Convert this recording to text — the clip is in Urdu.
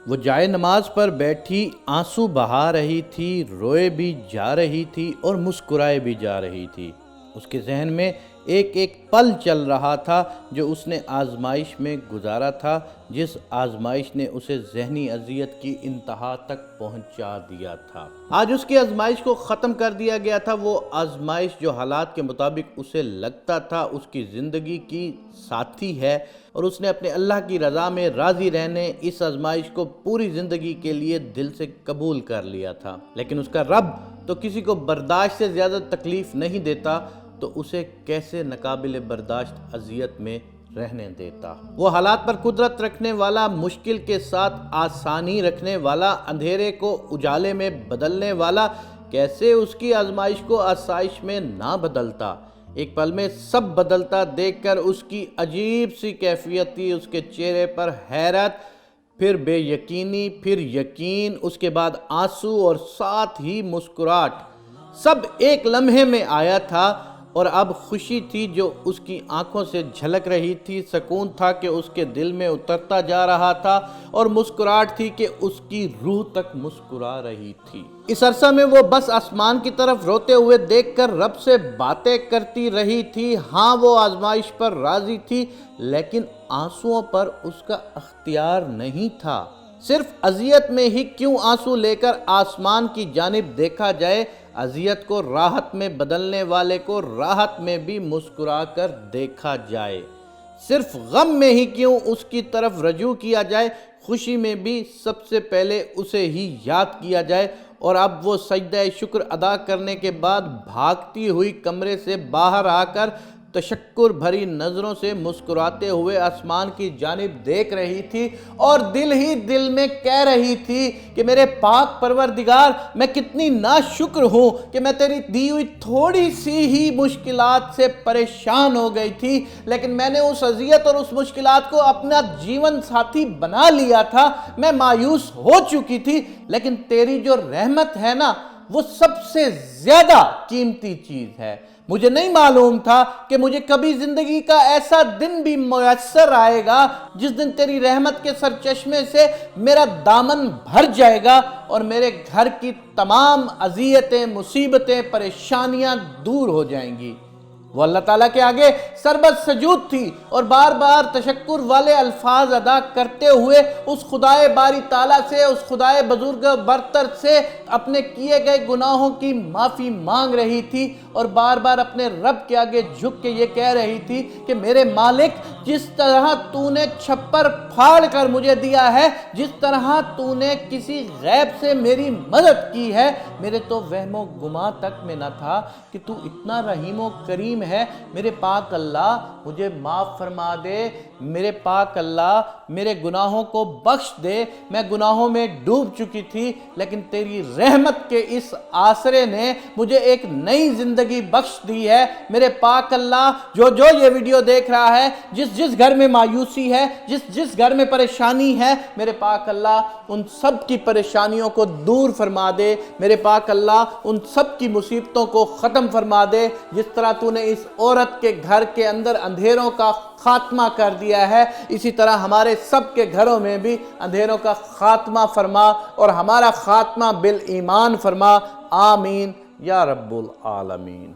وہ جائے نماز پر بیٹھی آنسو بہا رہی تھی، روئے بھی جا رہی تھی اور مسکرائے بھی جا رہی تھی۔ اس کے ذہن میں ایک ایک پل چل رہا تھا جو اس نے آزمائش میں گزارا تھا، جس آزمائش نے اسے ذہنی اذیت کی انتہا تک پہنچا دیا تھا۔ آج اس کی آزمائش کو ختم کر دیا گیا تھا۔ وہ آزمائش جو حالات کے مطابق اسے لگتا تھا اس کی زندگی کی ساتھی ہے، اور اس نے اپنے اللہ کی رضا میں راضی رہنے اس آزمائش کو پوری زندگی کے لیے دل سے قبول کر لیا تھا۔ لیکن اس کا رب تو کسی کو برداشت سے زیادہ تکلیف نہیں دیتا، تو اسے کیسے ناقابل برداشت اذیت میں رہنے دیتا۔ وہ حالات پر قدرت رکھنے والا، مشکل کے ساتھ آسانی رکھنے والا، اندھیرے کو اجالے میں بدلنے والا، کیسے اس کی آزمائش کو آسائش میں نہ بدلتا؟ ایک پل میں سب بدلتا دیکھ کر اس کی عجیب سی کیفیت تھی۔ اس کے چہرے پر حیرت، پھر بے یقینی، پھر یقین، اس کے بعد آنسو اور ساتھ ہی مسکراہٹ۔ سب ایک لمحے میں آیا تھا، اور اب خوشی تھی جو اس کی آنکھوں سے جھلک رہی تھی، سکون تھا کہ اس کے دل میں اترتا جا رہا تھا، اور مسکراہٹ تھی کہ اس کی روح تک مسکرا رہی تھی۔ اس عرصہ میں وہ بس آسمان کی طرف روتے ہوئے دیکھ کر رب سے باتیں کرتی رہی تھی۔ ہاں، وہ آزمائش پر راضی تھی، لیکن آنسوؤں پر اس کا اختیار نہیں تھا۔ صرف اذیت میں ہی کیوں آنسو لے کر آسمان کی جانب دیکھا جائے؟ اذیت کو راحت میں بدلنے والے کو راحت میں بھی مسکرا کر دیکھا جائے۔ صرف غم میں ہی کیوں اس کی طرف رجوع کیا جائے؟ خوشی میں بھی سب سے پہلے اسے ہی یاد کیا جائے۔ اور اب وہ سجدہ شکر ادا کرنے کے بعد بھاگتی ہوئی کمرے سے باہر آ کر تشکر بھری نظروں سے مسکراتے ہوئے آسمان کی جانب دیکھ رہی تھی، اور دل ہی دل میں کہہ رہی تھی کہ میرے پاک پروردگار، میں کتنی ناشکر ہوں کہ میں تیری دی ہوئی تھوڑی سی ہی مشکلات سے پریشان ہو گئی تھی، لیکن میں نے اس اذیت اور اس مشکلات کو اپنا جیون ساتھی بنا لیا تھا۔ میں مایوس ہو چکی تھی، لیکن تیری جو رحمت ہے نا، وہ سب سے زیادہ قیمتی چیز ہے۔ مجھے نہیں معلوم تھا کہ مجھے کبھی زندگی کا ایسا دن بھی میسر آئے گا جس دن تیری رحمت کے سرچشمے سے میرا دامن بھر جائے گا، اور میرے گھر کی تمام اذیتیں، مصیبتیں، پریشانیاں دور ہو جائیں گی۔ وہ اللہ تعالیٰ کے آگے سربت سجود تھی، اور بار بار تشکر والے الفاظ ادا کرتے ہوئے اس خدائے باری تعالیٰ سے، اس خدائے بزرگ برتر سے اپنے کیے گئے گناہوں کی معافی مانگ رہی تھی، اور بار بار اپنے رب کے آگے جھک کے یہ کہہ رہی تھی کہ میرے مالک، جس طرح تو نے چھپر پھاڑ کر مجھے دیا ہے، جس طرح تو نے کسی غیب سے میری مدد کی ہے، میرے تو وہم و گمان تک میں نہ تھا کہ تو اتنا رحیم و کریم ہے۔ میرے پاک اللہ، مجھے معاف فرما دے۔ میرے پاک اللہ، میرے گناہوں کو بخش دے۔ میں گناہوں میں ڈوب چکی تھی، لیکن تیری رحمت کے اس آسرے نے مجھے ایک نئی زندگی بخش دی ہے۔ میرے پاک اللہ، جو یہ ویڈیو دیکھ رہا ہے، جس گھر میں مایوسی ہے، جس گھر میں پریشانی ہے، میرے پاک اللہ ان سب کی پریشانیوں کو دور فرما دے۔ میرے پاک اللہ ان سب کی مصیبتوں کو ختم فرما دے، جس طرح تو نے اس عورت کے گھر کے اندر اندھیروں کا خاتمہ کر دیا ہے، اسی طرح ہمارے سب کے گھروں میں بھی اندھیروں کا خاتمہ فرما، اور ہمارا خاتمہ بالایمان فرما۔ آمین یا رب العالمین۔